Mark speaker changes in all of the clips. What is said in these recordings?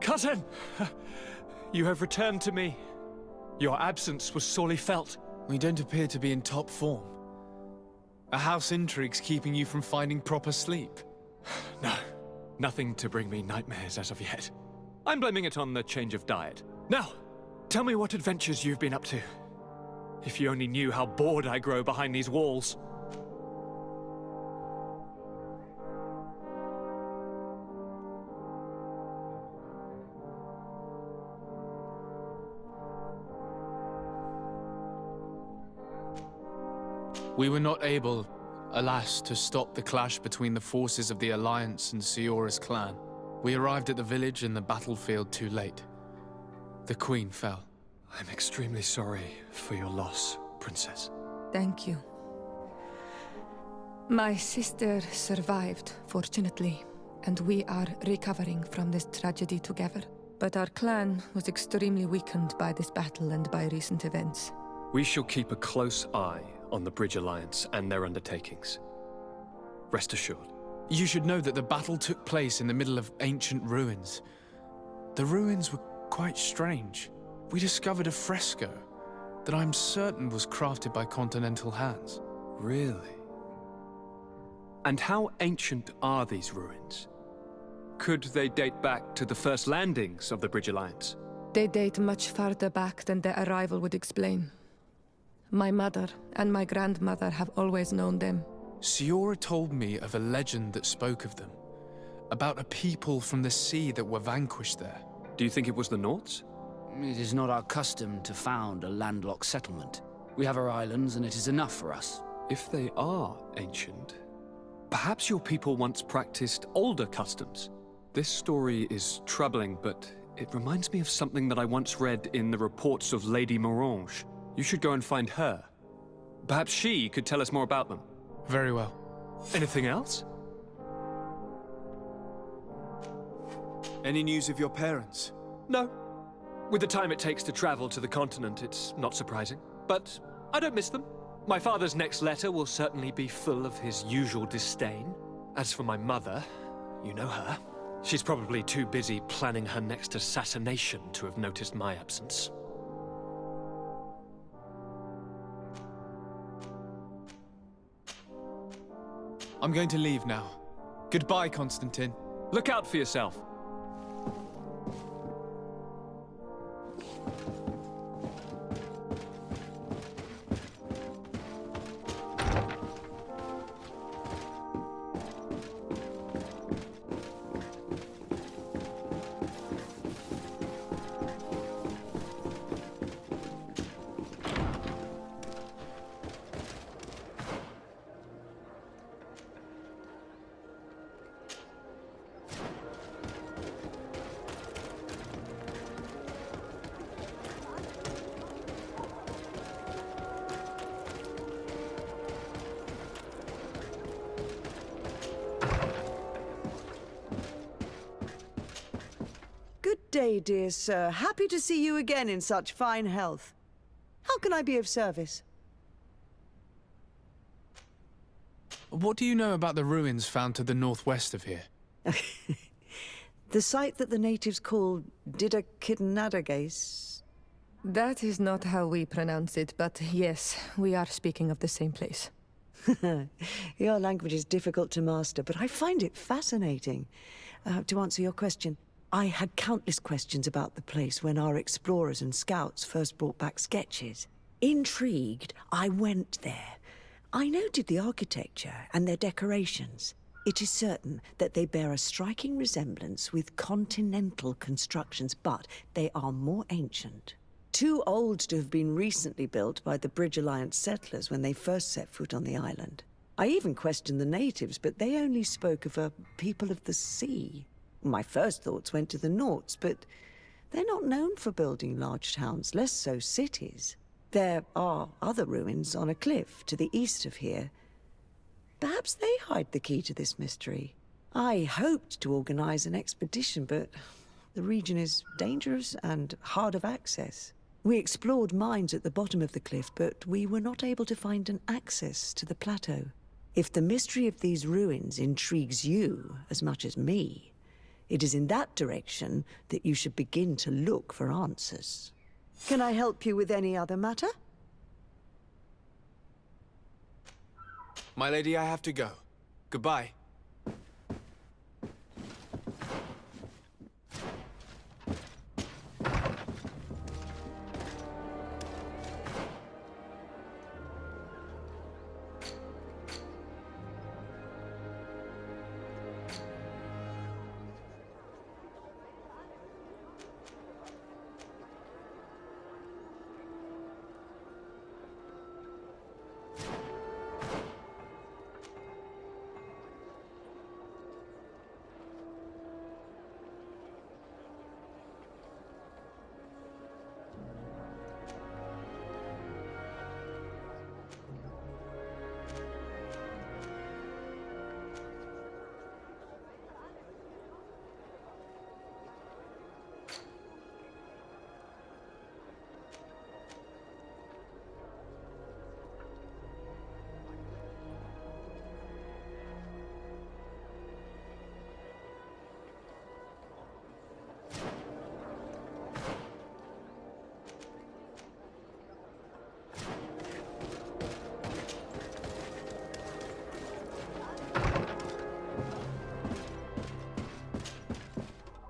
Speaker 1: Cousin! You have returned to me. Your absence was sorely felt.
Speaker 2: We don't appear to be in top form. A house intrigue's keeping you from finding proper sleep.
Speaker 1: No, nothing to bring me nightmares as of yet. I'm blaming it on the change of diet. Now, tell me what adventures you've been up to. If you only knew how bored I grow behind these walls.
Speaker 2: We were not able, alas, to stop the clash between the forces of the Alliance and Siora's clan. We arrived at the village and the battlefield too late. The Queen fell.
Speaker 1: I'm extremely sorry for your loss, Princess.
Speaker 3: Thank you. My sister survived, fortunately, and we are recovering from this tragedy together. But our clan was extremely weakened by this battle and by recent events.
Speaker 1: We shall keep a close eye on the Bridge Alliance and their undertakings. Rest assured.
Speaker 2: You should know that the battle took place in the middle of ancient ruins. The ruins were quite strange. We discovered a fresco that I'm certain was crafted by continental hands.
Speaker 1: Really? And how ancient are these ruins? Could they date back to the first landings of the Bridge Alliance?
Speaker 3: They date much farther back than their arrival would explain. My mother and my grandmother have always known them.
Speaker 2: Siora told me of a legend that spoke of them, about a people from the sea that were vanquished there.
Speaker 1: Do you think it was the Nauts?
Speaker 4: It is not our custom to found a landlocked settlement. We have our islands, and it is enough for us.
Speaker 1: If they are ancient, perhaps your people once practiced older customs. This story is troubling, but it reminds me of something that I once read in the reports of Lady Morange. You should go and find her. Perhaps she could tell us more about them.
Speaker 2: Very well.
Speaker 1: Anything else?
Speaker 5: Any news of your parents?
Speaker 1: No. With the time it takes to travel to the continent, it's not surprising. But I don't miss them. My father's next letter will certainly be full of his usual disdain. As for my mother, you know her. She's probably too busy planning her next assassination to have noticed my absence.
Speaker 2: I'm going to leave now. Goodbye, Constantine.
Speaker 1: Look out for yourself.
Speaker 6: Good day, dear sir. Happy to see you again in such fine health. How can I be of service?
Speaker 2: What do you know about the ruins found to the northwest of here?
Speaker 6: The site that the natives call Didakidnadagase.
Speaker 3: That is not how we pronounce it, but yes, we are speaking of the same place.
Speaker 6: Your language is difficult to master, but I find it fascinating. To answer your question, I had countless questions about the place when our explorers and scouts first brought back sketches. Intrigued, I went there. I noted the architecture and their decorations. It is certain that they bear a striking resemblance with continental constructions, but they are more ancient. Too old to have been recently built by the Bridge Alliance settlers when they first set foot on the island. I even questioned the natives, but they only spoke of a people of the sea. My first thoughts went to the Nauts, but they're not known for building large towns, less so cities. There are other ruins on a cliff to the east of here. Perhaps they hide the key to this mystery. I hoped to organize an expedition, but the region is dangerous and hard of access. We explored mines at the bottom of the cliff, but we were not able to find an access to the plateau. If the mystery of these ruins intrigues you as much as me, It is in that direction that you should begin to look for answers. Can I help you with any other matter?
Speaker 5: My lady, I have to go. Goodbye.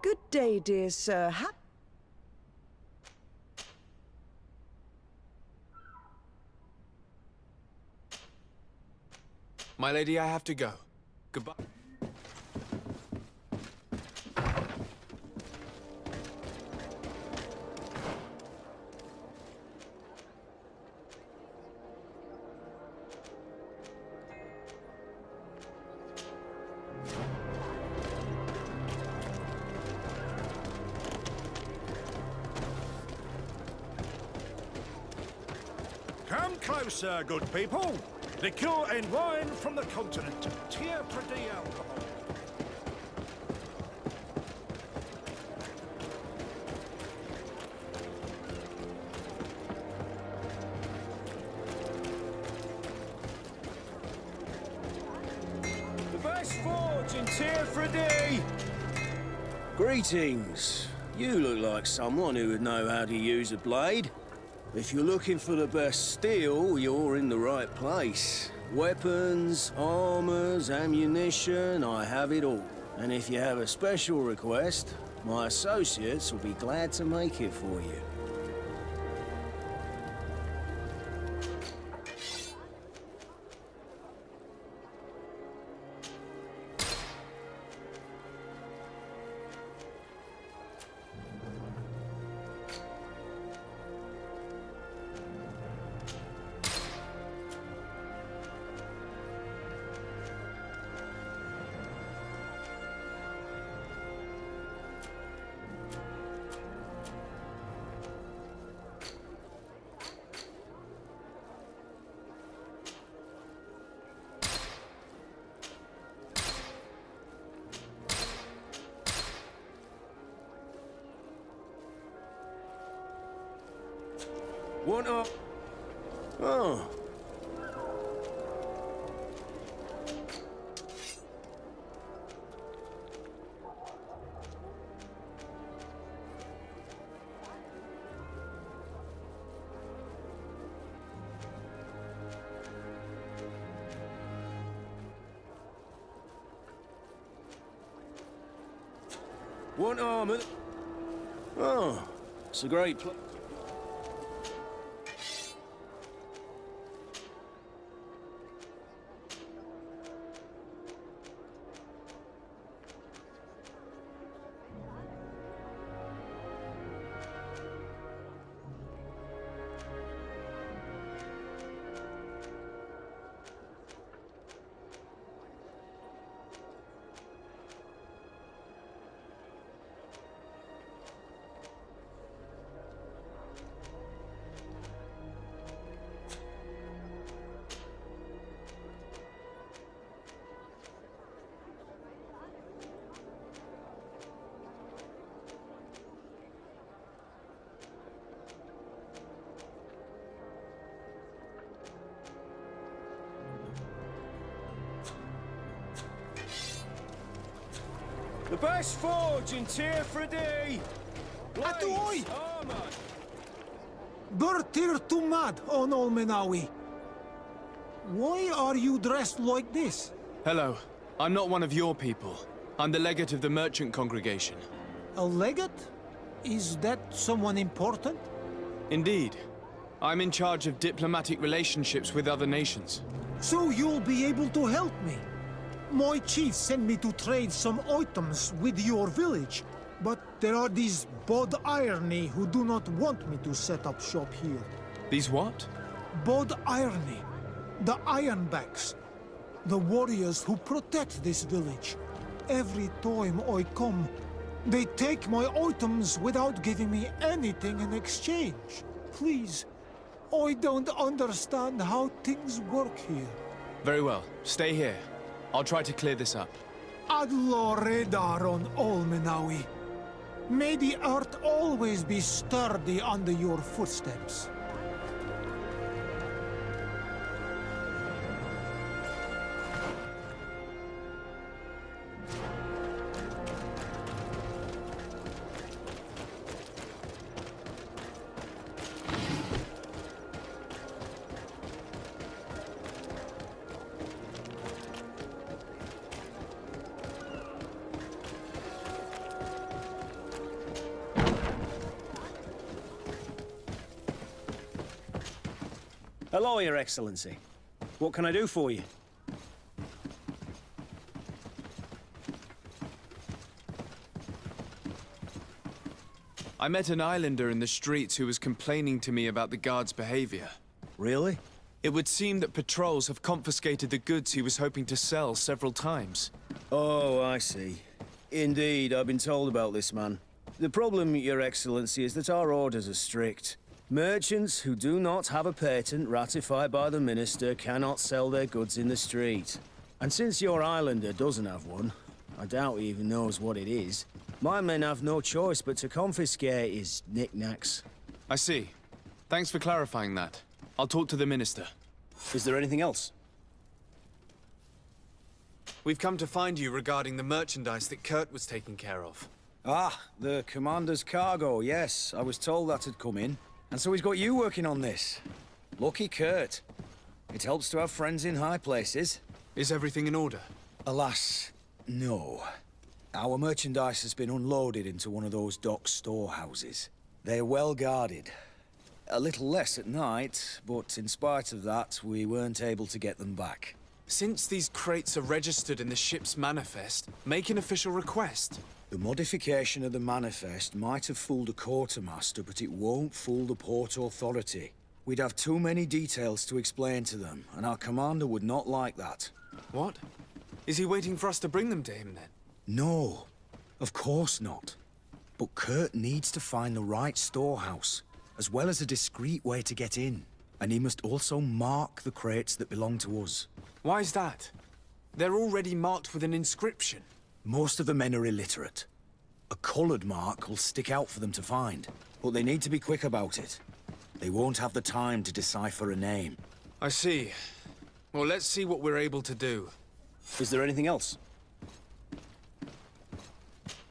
Speaker 6: Good day, dear sir.
Speaker 5: My lady, I have to go. Goodbye.
Speaker 7: Come closer, good people. Liqueur and wine from the continent. Tier Pradi alcohol.
Speaker 8: The best forge in Tier Pradi. Greetings. You look like someone who would know how to use a blade. If you're looking for the best steel, you're in the right place. Weapons, armors, ammunition, I have it all. And if you have a special request, my associates will be glad to make it for you. What are... Oh. What armor? Oh, it's a great place. best forge in Tier
Speaker 9: Atuoi!
Speaker 8: armor.
Speaker 9: Bertir Tumad on Olmenawi. Why are you dressed like this?
Speaker 2: Hello. I'm not one of your people. I'm the legate of the merchant congregation.
Speaker 9: A legate? Is that someone important?
Speaker 2: Indeed. I'm in charge of diplomatic relationships with other nations.
Speaker 9: So you'll be able to help me. My chief sent me to trade some items with your village, but there are these Bod Irony who do not want me to set up shop here.
Speaker 2: These what?
Speaker 9: Bod Irony, the Ironbacks, the warriors who protect this village. Every time I come, they take my items without giving me anything in exchange. Please, I don't understand how things work here.
Speaker 2: Very well. Stay here. I'll try to clear this up.
Speaker 9: Adlo Redar on Olmenawi. May the earth always be sturdy under your footsteps.
Speaker 8: Hello, Your Excellency. What can I do for you?
Speaker 2: I met an islander in the streets who was complaining to me about the guard's behavior.
Speaker 8: Really?
Speaker 2: It would seem that patrols have confiscated the goods he was hoping to sell several times.
Speaker 8: Oh, I see. Indeed, I've been told about this man. The problem, Your Excellency, is that our orders are strict. Merchants who do not have a patent ratified by the Minister cannot sell their goods in the street. And since your islander doesn't have one, I doubt he even knows what it is, my men have no choice but to confiscate his knickknacks.
Speaker 2: I see. Thanks for clarifying that. I'll talk to the Minister.
Speaker 8: Is there anything else?
Speaker 2: We've come to find you regarding the merchandise that Kurt was taking care of.
Speaker 10: Ah, the Commander's cargo, yes. I was told that had come in. And so he's got you working on this. Lucky Kurt. It helps to have friends in high places.
Speaker 2: Is everything in order?
Speaker 10: Alas, no. Our merchandise has been unloaded into one of those dock storehouses. They're well guarded. A little less at night, but in spite of that, we weren't able to get them back.
Speaker 2: Since these crates are registered in the ship's manifest, make an official request.
Speaker 10: The modification of the manifest might have fooled a quartermaster, but it won't fool the Port Authority. We'd have too many details to explain to them, and our commander would not like that.
Speaker 2: What? Is he waiting for us to bring them to him, then?
Speaker 10: No, of course not. But Kurt needs to find the right storehouse, as well as a discreet way to get in. And he must also mark the crates that belong to us.
Speaker 2: Why is that? They're already marked with an inscription.
Speaker 10: Most of the men are illiterate. A colored mark will stick out for them to find, but they need to be quick about it. They won't have the time to decipher a name.
Speaker 2: I see. Well, let's see what we're able to do.
Speaker 8: Is there anything else?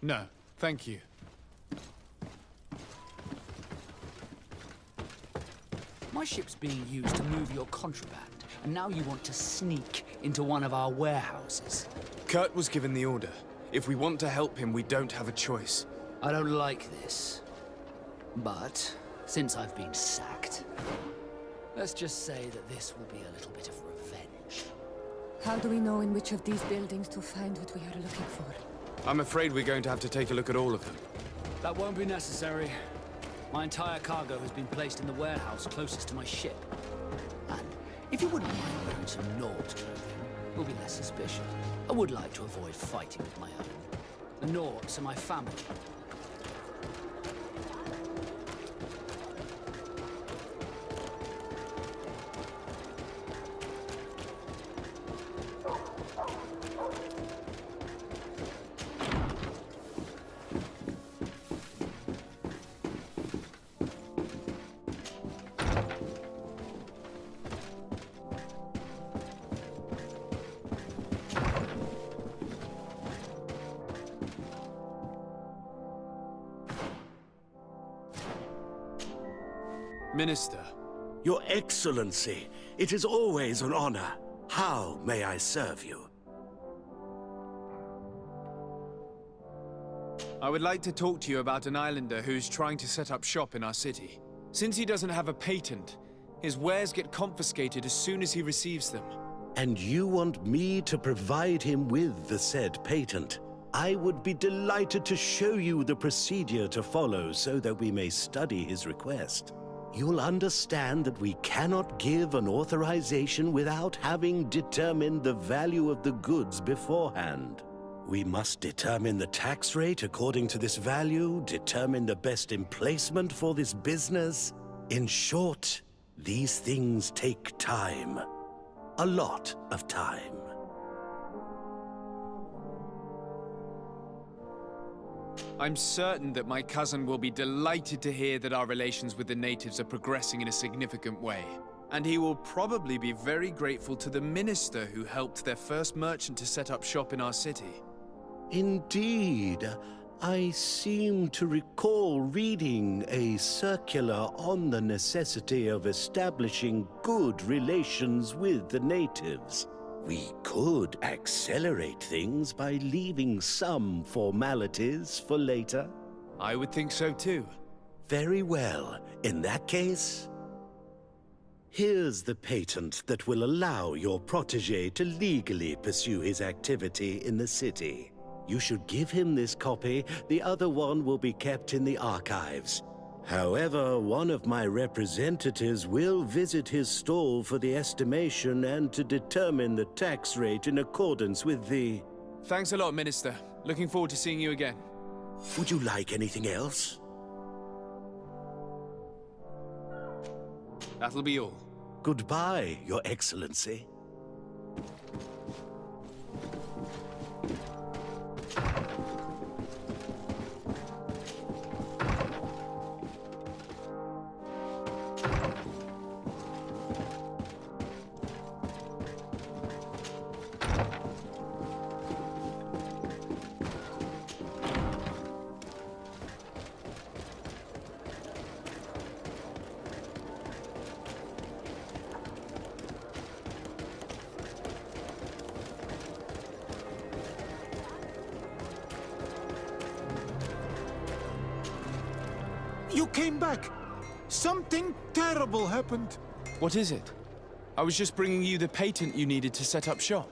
Speaker 2: No, thank you.
Speaker 4: My ship's being used to move your contraband, and now you want to sneak into one of our warehouses.
Speaker 2: Kurt was given the order. If we want to help him, we don't have a choice.
Speaker 4: I don't like this. But, since I've been sacked, let's just say that this will be a little bit of revenge.
Speaker 3: How do we know in which of these buildings to find what we are looking for?
Speaker 2: I'm afraid we're going to have to take a look at all of them.
Speaker 4: That won't be necessary. My entire cargo has been placed in the warehouse closest to my ship. And if you wouldn't mind wearing some Nord's clothing, we'll be less suspicious. I would like to avoid fighting with my own. The Nords are my family.
Speaker 2: Minister.
Speaker 11: Your Excellency, it is always an honor. How may I serve you?
Speaker 2: I would like to talk to you about an islander who's trying to set up shop in our city. Since he doesn't have a patent, his wares get confiscated as soon as he receives them.
Speaker 11: And you want me to provide him with the said patent? I would be delighted to show you the procedure to follow so that we may study his request. You'll understand that we cannot give an authorization without having determined the value of the goods beforehand. We must determine the tax rate according to this value, determine the best emplacement for this business. In short, these things take time. A lot of time.
Speaker 2: I'm certain that my cousin will be delighted to hear that our relations with the natives are progressing in a significant way. And he will probably be very grateful to the minister who helped their first merchant to set up shop in our city.
Speaker 11: Indeed. I seem to recall reading a circular on the necessity of establishing good relations with the natives. We could accelerate things by leaving some formalities for later.
Speaker 2: I would think so too.
Speaker 11: Very well. In that case, here's the patent that will allow your protégé to legally pursue his activity in the city. You should give him this copy. The other one will be kept in the archives. However, one of my representatives will visit his stall for the estimation and to determine the tax rate in accordance with the...
Speaker 2: Thanks a lot, Minister. Looking forward to seeing you again.
Speaker 11: Would you like anything else?
Speaker 2: That'll be all.
Speaker 11: Goodbye, Your Excellency.
Speaker 9: You came back! Something terrible happened.
Speaker 2: What is it? I was just bringing you the patent you needed to set up shop.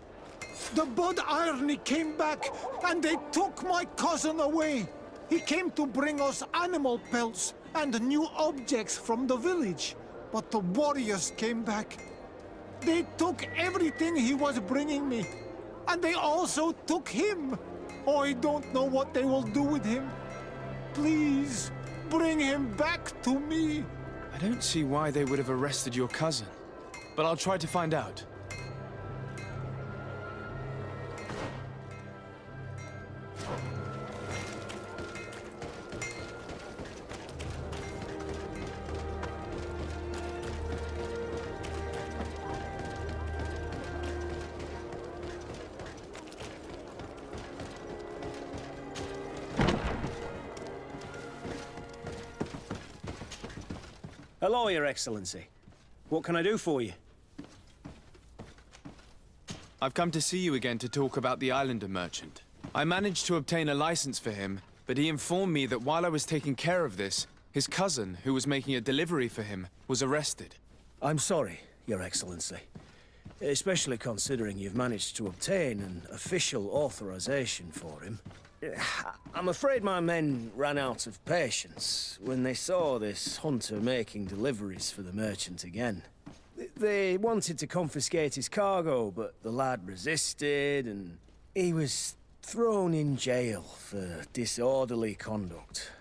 Speaker 9: The Bud Irony came back, and they took my cousin away. He came to bring us animal pelts and new objects from the village. But the warriors came back. They took everything he was bringing me. And they also took him. Oh, I don't know what they will do with him. Please, bring him back to me.
Speaker 2: I don't see why they would have arrested your cousin, but I'll try to find out.
Speaker 8: Hello, Your Excellency. What can I do for you?
Speaker 2: I've come to see you again to talk about the Islander merchant. I managed to obtain a license for him, but he informed me that while I was taking care of this, his cousin, who was making a delivery for him, was arrested.
Speaker 8: I'm sorry, Your Excellency. Especially considering you've managed to obtain an official authorization for him. I'm afraid my men ran out of patience when they saw this hunter making deliveries for the merchant again. They wanted to confiscate his cargo, but the lad resisted, and he was thrown in jail for disorderly conduct.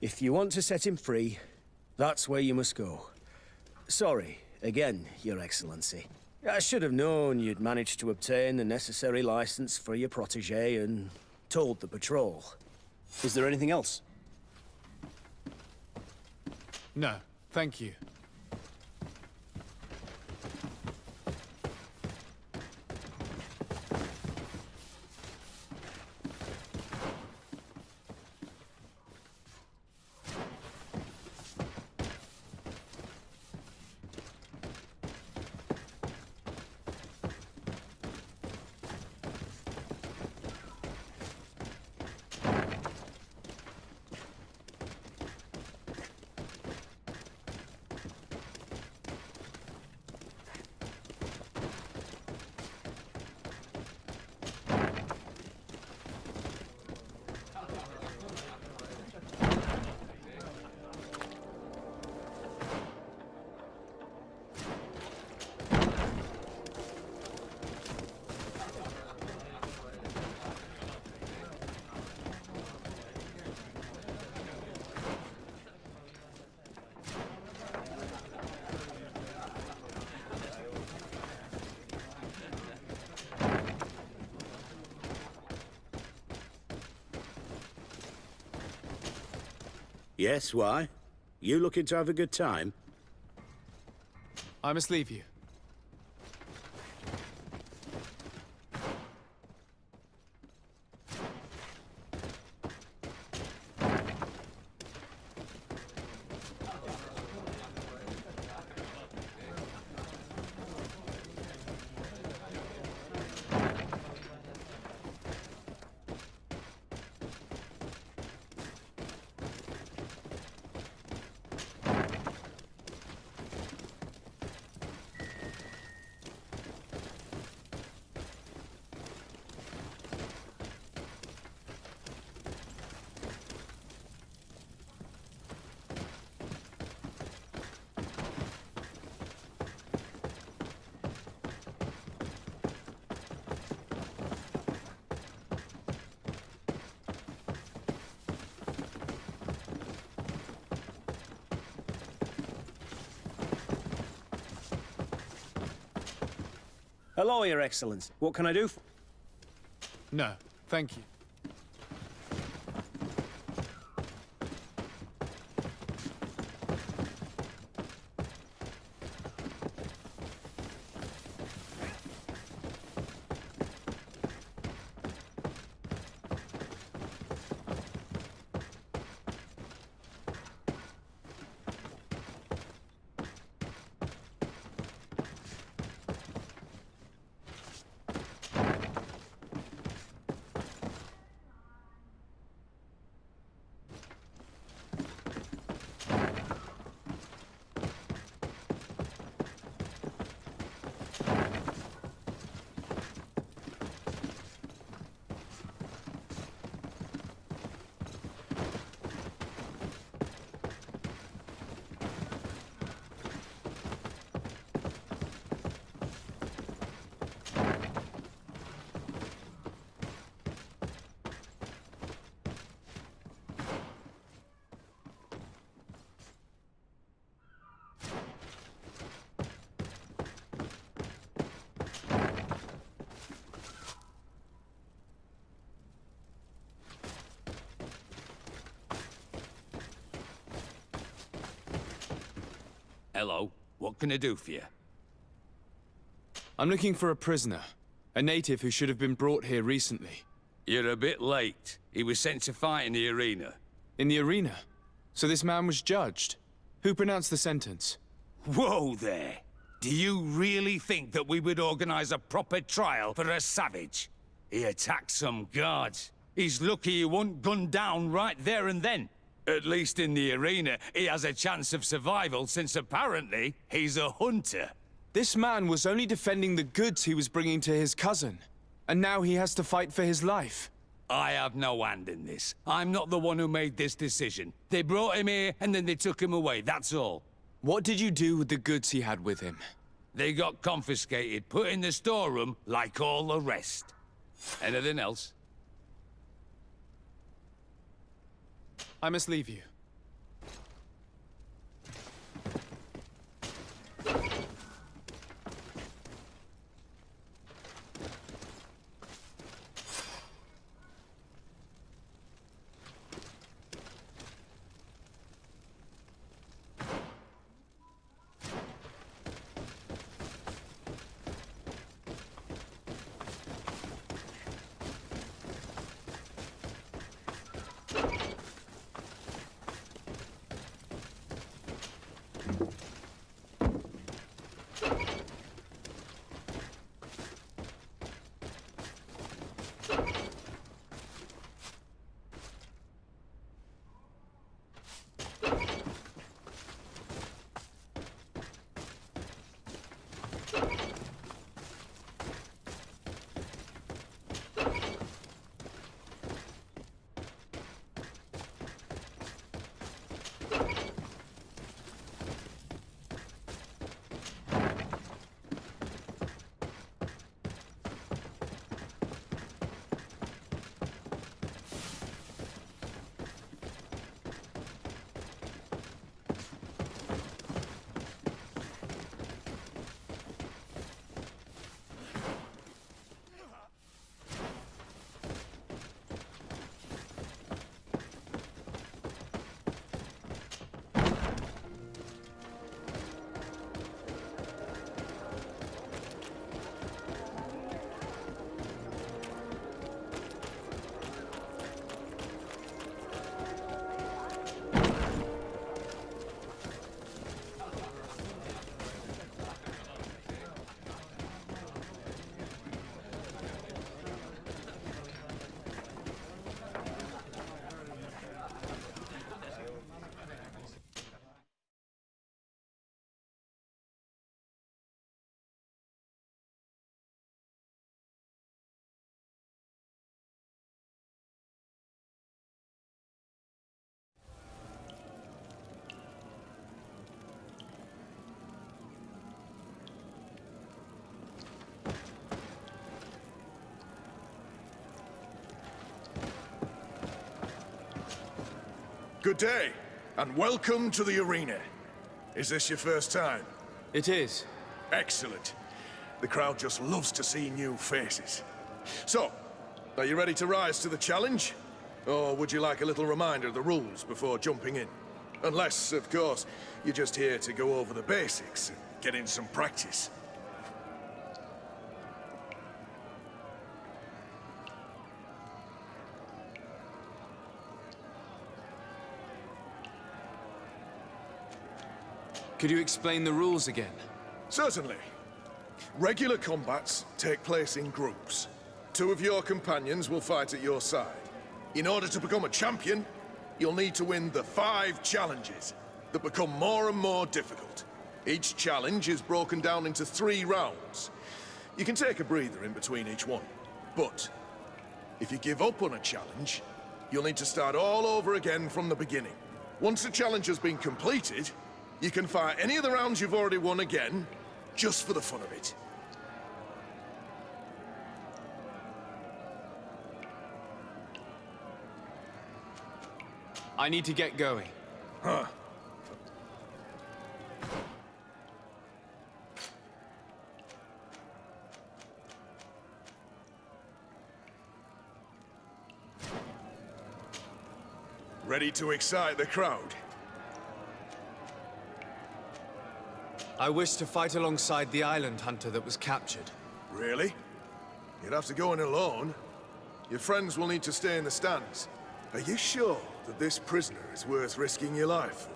Speaker 8: If you want to set him free, that's where you must go. Sorry, again, Your Excellency. I should have known you'd managed to obtain the necessary license for your protégé and told the patrol. Is there anything else?
Speaker 2: No, thank you.
Speaker 11: Yes, why? You looking to have a good time?
Speaker 2: I must leave you.
Speaker 8: Hello, Your Excellence. What can I do for...
Speaker 2: No, thank you.
Speaker 12: Hello. What can I do for you?
Speaker 2: I'm looking for a prisoner. A native who should have been brought here recently.
Speaker 12: You're a bit late. He was sent to fight in the arena.
Speaker 2: In the arena? So this man was judged? Who pronounced the sentence?
Speaker 12: Whoa there! Do you really think that we would organize a proper trial for a savage? He attacked some guards. He's lucky he wasn't gunned down right there and then. At least in the arena, he has a chance of survival since apparently he's a hunter.
Speaker 2: This man was only defending the goods he was bringing to his cousin. And now he has to fight for his life.
Speaker 12: I have no hand in this. I'm not the one who made this decision. They brought him here and then they took him away, that's all.
Speaker 2: What did you do with the goods he had with him?
Speaker 12: They got confiscated, put in the storeroom like all the rest. Anything else?
Speaker 2: I must leave you.
Speaker 7: Good day, and welcome to the arena. Is this your first time?
Speaker 5: It is.
Speaker 7: Excellent. The crowd just loves to see new faces. So, are you ready to rise to the challenge? Or would you like a little reminder of the rules before jumping in? Unless, of course, you're just here to go over the basics and get in some practice.
Speaker 5: Could you explain the rules again?
Speaker 7: Certainly. Regular combats take place in groups. 2 of your companions will fight at your side. In order to become a champion, you'll need to win the 5 challenges that become more and more difficult. Each challenge is broken down into 3 rounds. You can take a breather in between each one. But if you give up on a challenge, you'll need to start all over again from the beginning. Once the challenge has been completed, you can fight any of the rounds you've already won again, just for the fun of it.
Speaker 5: I need to get going.
Speaker 7: Huh. Ready to excite the crowd?
Speaker 5: I wish to fight alongside the island hunter that was captured.
Speaker 7: Really? You'd have to go in alone. Your friends will need to stay in the stands. Are you sure that this prisoner is worth risking your life for?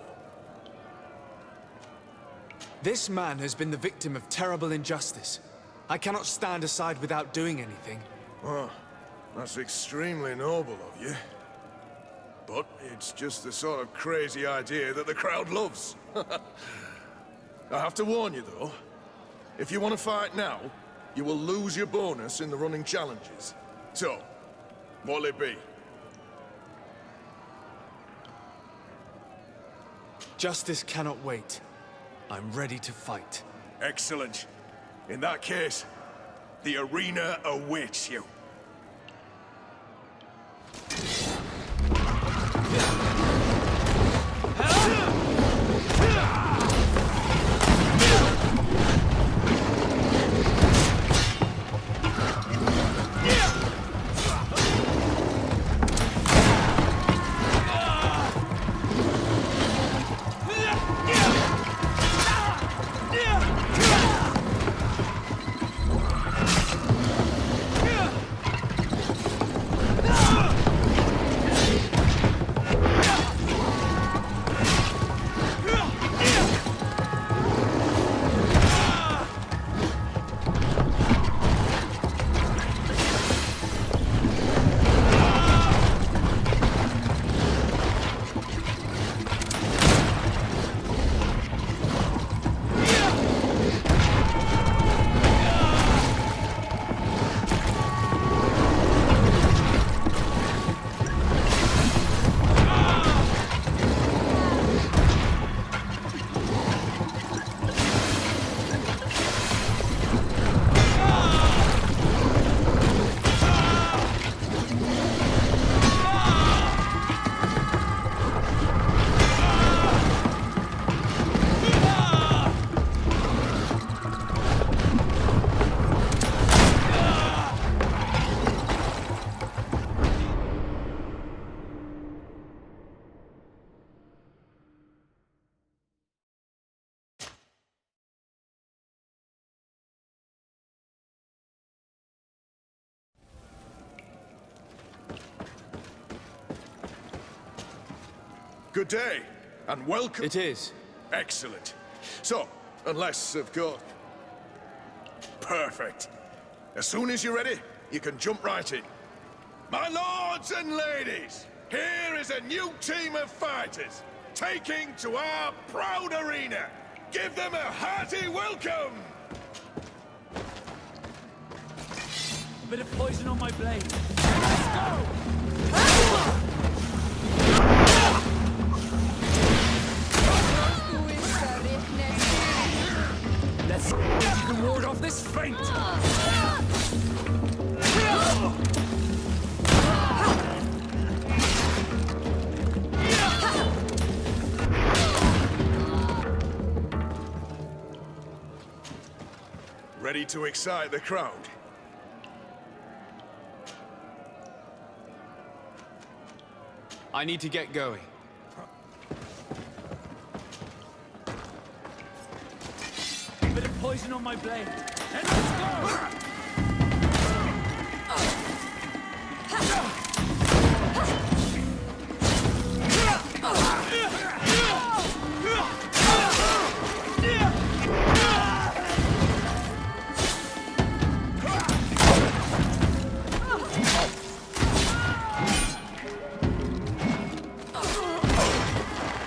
Speaker 2: This man has been the victim of terrible injustice. I cannot stand aside without doing anything.
Speaker 7: Oh, that's extremely noble of you. But it's just the sort of crazy idea that the crowd loves. I have to warn you, though. If you want to fight now, you will lose your bonus in the running challenges. So, what'll it be?
Speaker 2: Justice cannot wait. I'm ready to fight.
Speaker 7: Excellent. In that case, the arena awaits you. Good day, and welcome.
Speaker 5: It is.
Speaker 7: Excellent. So, unless, of course... Perfect. As soon as you're ready, you can jump right in. My lords and ladies, here is a new team of fighters, taking to our proud arena. Give them a hearty welcome!
Speaker 4: A bit of poison on my blade. Let's go! Let's see if you can ward off this feint!
Speaker 7: Ready to excite the crowd?
Speaker 5: I need to get going.
Speaker 4: Bit of poison on my blade. And let's go!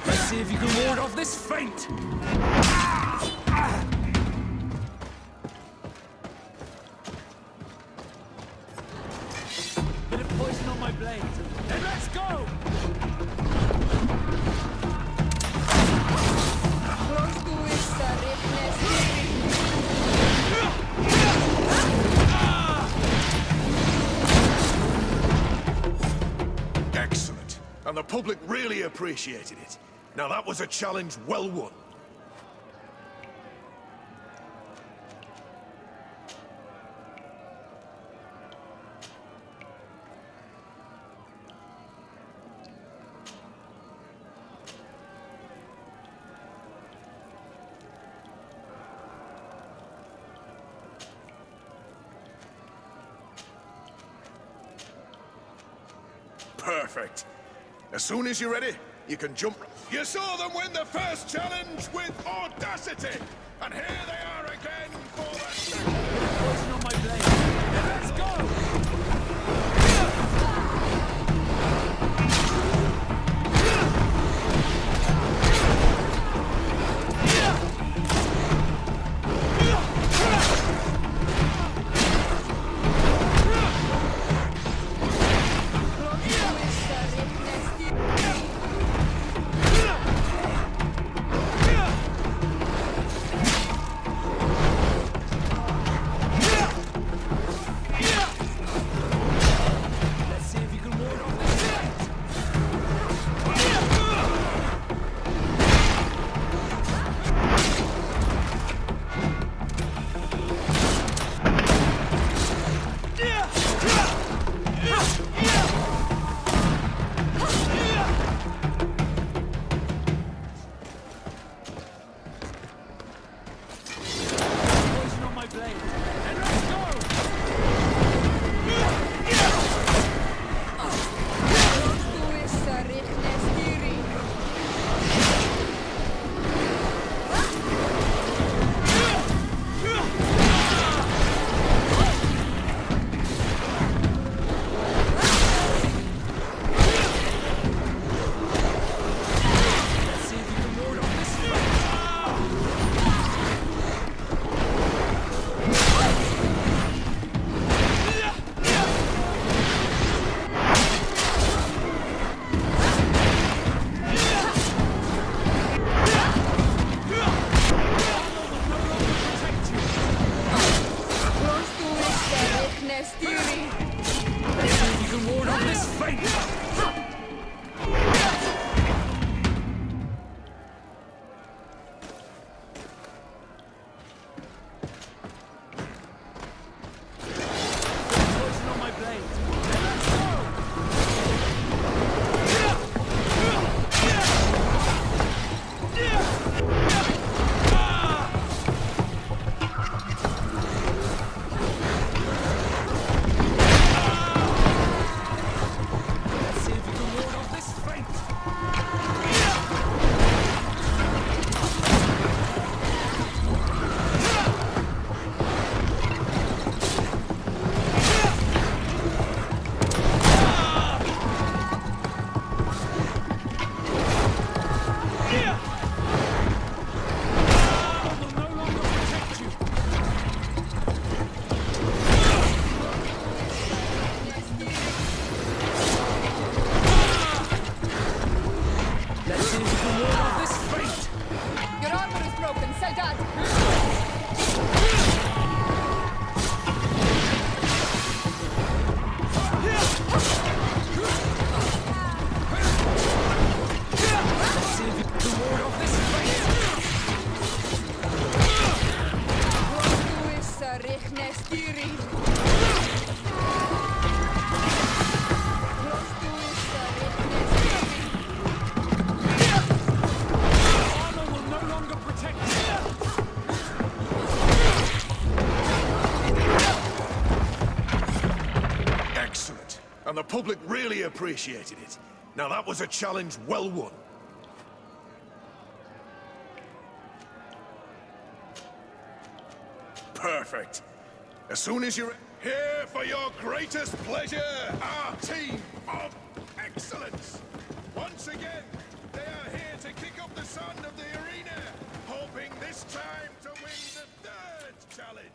Speaker 4: Let's see if you can ward off this feint! Bit of poison on my blade. And let's go!
Speaker 7: Excellent. And the public really appreciated it. Now that was a challenge well won. Perfect. As soon as you're ready, you can jump. You saw them win the first challenge with audacity! And here they are again for the second.
Speaker 4: Poison on my blade. And let's go!
Speaker 7: and the public really appreciated it. Now that was a challenge well won. Perfect. As soon as you're here for your greatest pleasure, our team of excellence. Once again, they are here to kick up the sand of the arena, hoping this time to win the third challenge.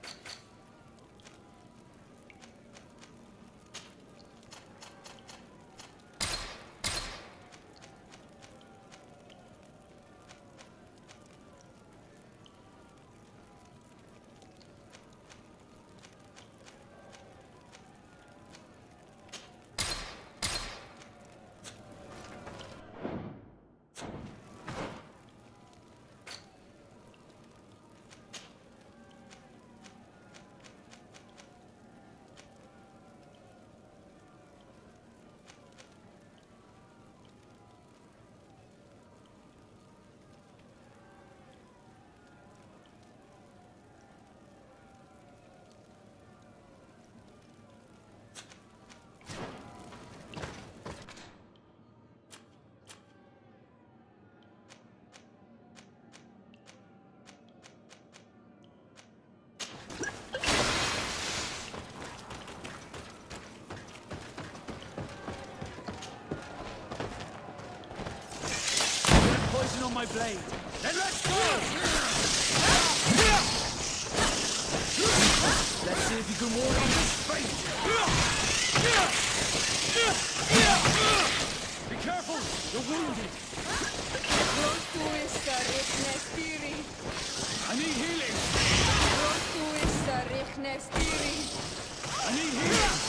Speaker 4: On my blade. Then let's go! Let's see if you can ward off this fate. Be careful! You're wounded. I need healing. I need healing.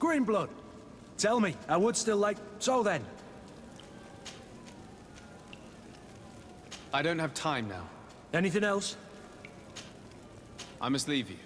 Speaker 13: Greenblood! Tell me, I would still like... So then?
Speaker 2: I don't have time now.
Speaker 13: Anything else?
Speaker 2: I must leave you.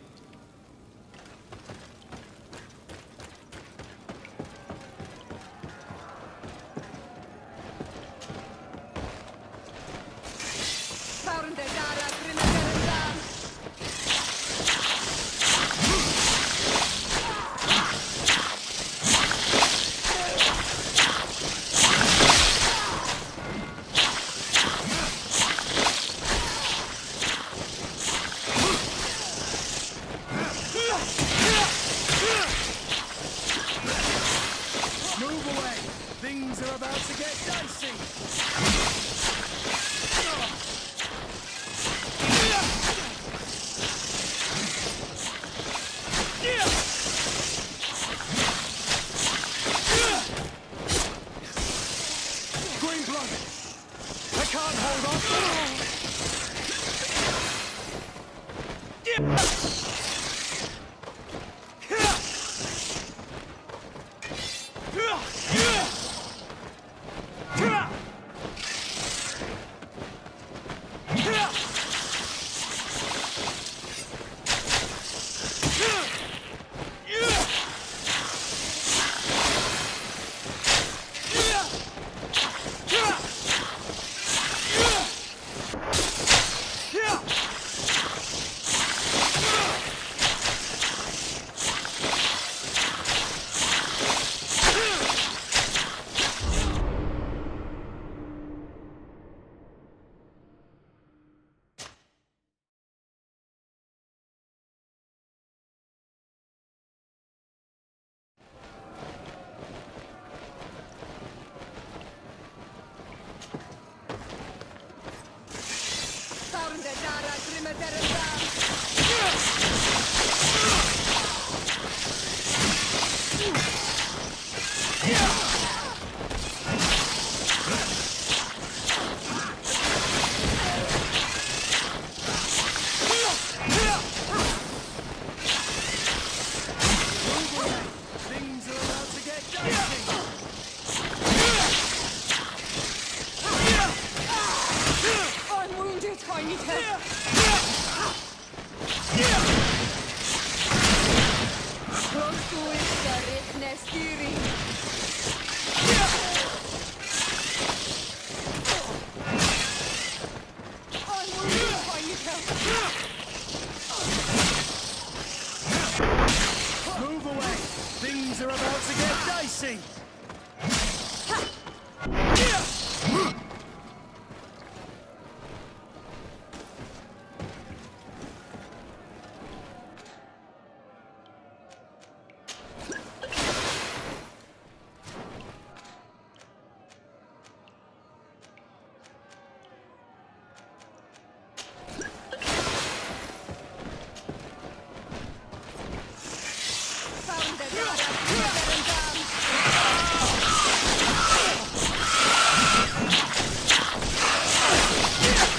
Speaker 13: Move away! Things are about to get dicey!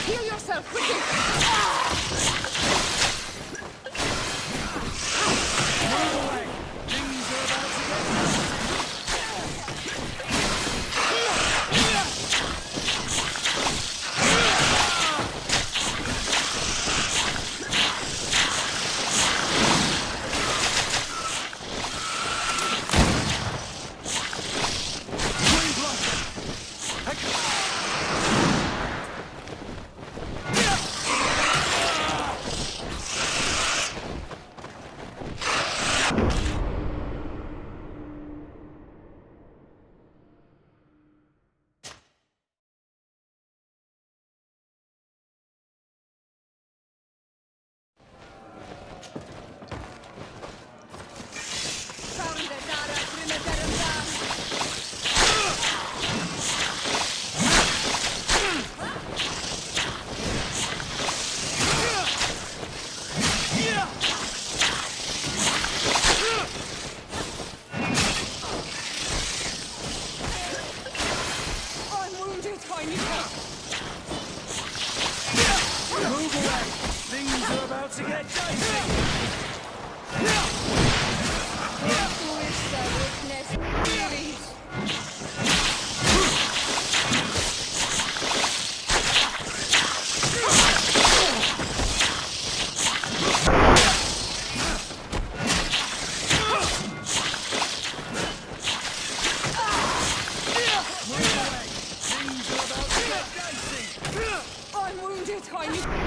Speaker 3: Heal yourself, quickly!
Speaker 14: find you.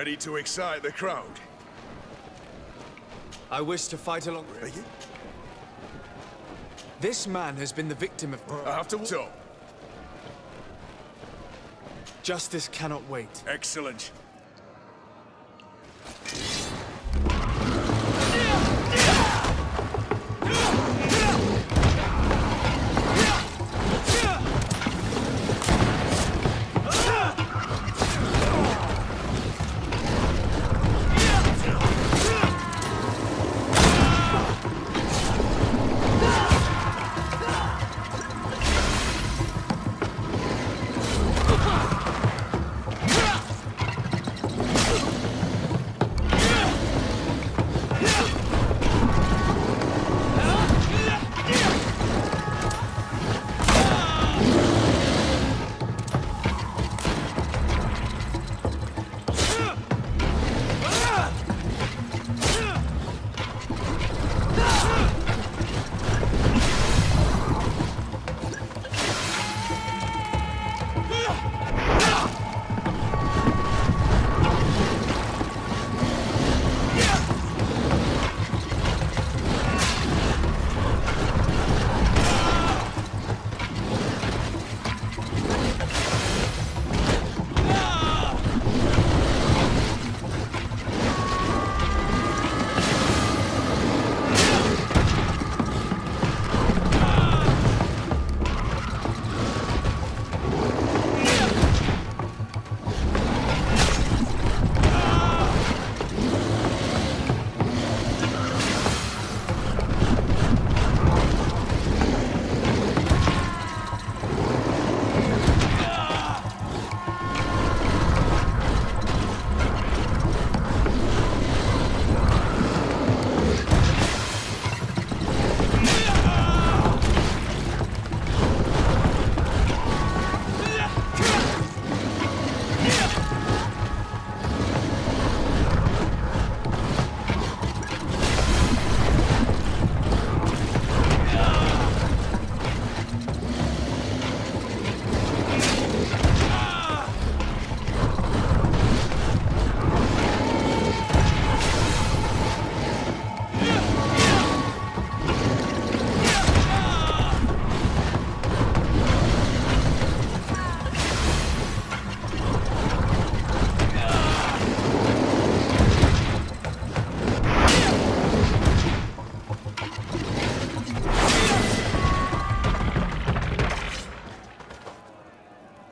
Speaker 7: Ready to excite the crowd?
Speaker 5: I wish to fight along...
Speaker 7: Ready?
Speaker 5: This man has been the victim of...
Speaker 7: I have to... So.
Speaker 5: Justice cannot wait.
Speaker 7: Excellent.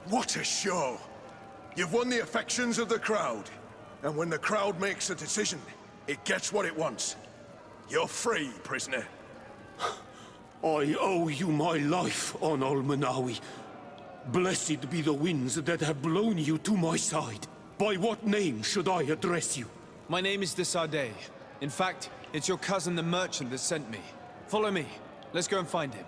Speaker 7: What a show! You've won the affections of the crowd. And when the crowd makes a decision, it gets what it wants. You're free, prisoner.
Speaker 15: I owe you my life, on Almanawi. Blessed be the winds that have blown you to my side. By what name should I address you?
Speaker 5: My name is Desardet. In fact, it's your cousin the merchant that sent me. Follow me. Let's go and find him.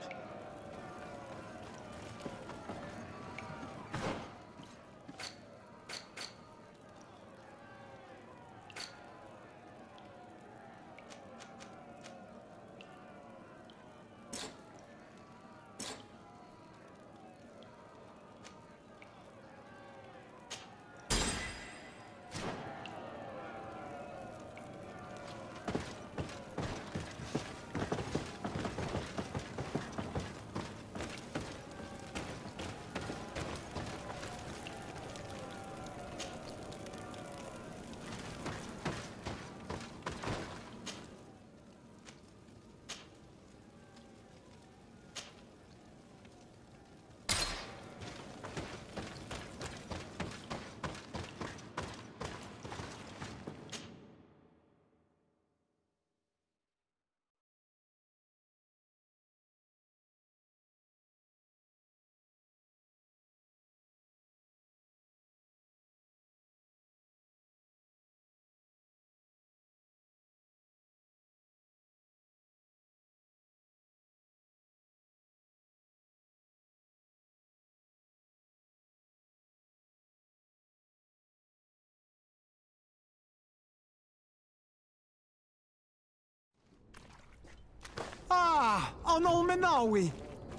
Speaker 9: Ah, Anol Menawi.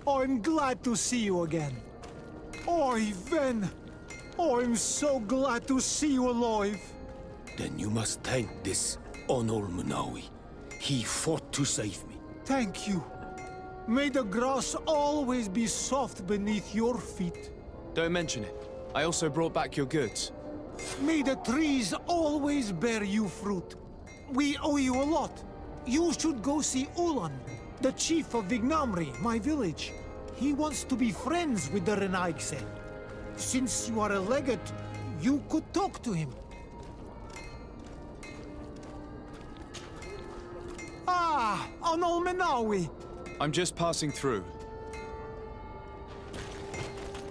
Speaker 9: I'm glad to see you again. Oi, Ven. I'm so glad to see you alive.
Speaker 15: Then you must thank this Onol Manawi. He fought to save me.
Speaker 9: Thank you. May the grass always be soft beneath your feet.
Speaker 5: Don't mention it. I also brought back your goods.
Speaker 9: May the trees always bear you fruit. We owe you a lot. You should go see Ulan, the chief of Vignamri, my village. He wants to be friends with the Renaigse. Since you are a legate, you could talk to him. Ah, Anol Menawi.
Speaker 5: I'm just passing through.